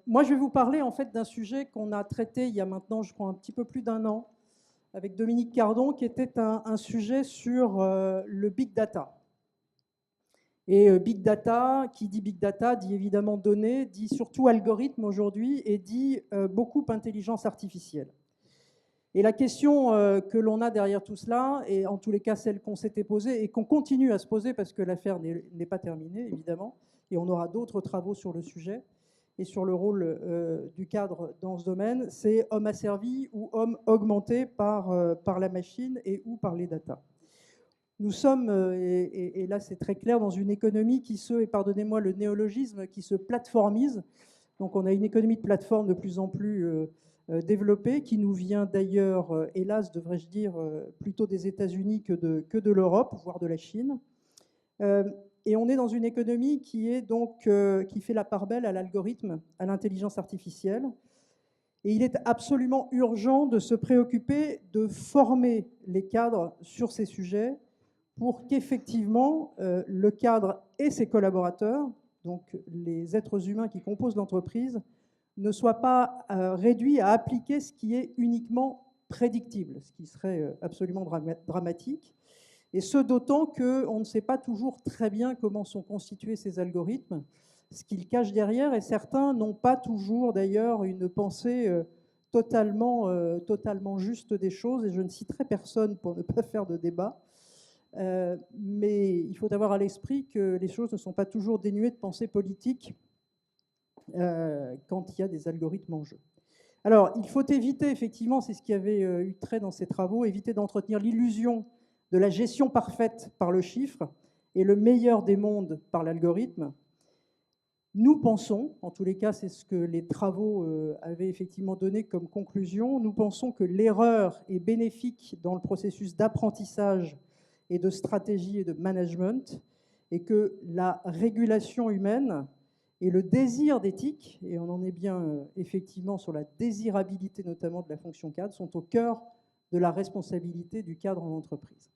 Moi, je vais vous parler en fait d'un sujet qu'on a traité il y a maintenant, je crois, un petit peu plus d'un an avec Dominique Cardon, qui était un sujet sur le big data. Et big data, qui dit big data, dit évidemment données, dit surtout algorithme aujourd'hui et dit beaucoup intelligence artificielle. Et la question que l'on a derrière tout cela, et en tous les cas celle qu'on s'était posée et qu'on continue à se poser parce que l'affaire n'est pas terminée, évidemment, et on aura d'autres travaux sur le sujet et sur le rôle du cadre dans ce domaine, c'est homme asservi ou homme augmenté par la machine et ou par les data. Nous sommes, et là c'est très clair, dans une économie qui se, et pardonnez-moi le néologisme, qui se plateformise. Donc on a une économie de plateforme de plus en plus développée, qui nous vient d'ailleurs, hélas devrais-je dire, plutôt des États-Unis que de l'Europe, voire de la Chine. Et on est dans une économie qui est donc qui fait la part belle à l'algorithme, à l'intelligence artificielle. Et il est absolument urgent de se préoccuper de former les cadres sur ces sujets pour qu'effectivement le cadre et ses collaborateurs, donc les êtres humains qui composent l'entreprise, ne soient pas réduits à appliquer ce qui est uniquement prédictible, ce qui serait absolument dramatique. Et ce d'autant qu'on ne sait pas toujours très bien comment sont constitués ces algorithmes, ce qu'ils cachent derrière, et certains n'ont pas toujours d'ailleurs une pensée totalement juste des choses, et je ne citerai personne pour ne pas faire de débat. Mais il faut avoir à l'esprit que les choses ne sont pas toujours dénuées de pensée politique quand il y a des algorithmes en jeu. Alors, il faut éviter, effectivement, c'est ce qui avait eu trait dans ces travaux, éviter d'entretenir l'illusion de la gestion parfaite par le chiffre et le meilleur des mondes par l'algorithme. Nous pensons, en tous les cas, c'est ce que les travaux avaient effectivement donné comme conclusion, nous pensons que l'erreur est bénéfique dans le processus d'apprentissage et de stratégie et de management, et que la régulation humaine et le désir d'éthique, et on en est bien effectivement sur la désirabilité notamment de la fonction cadre, sont au cœur de la responsabilité du cadre en entreprise.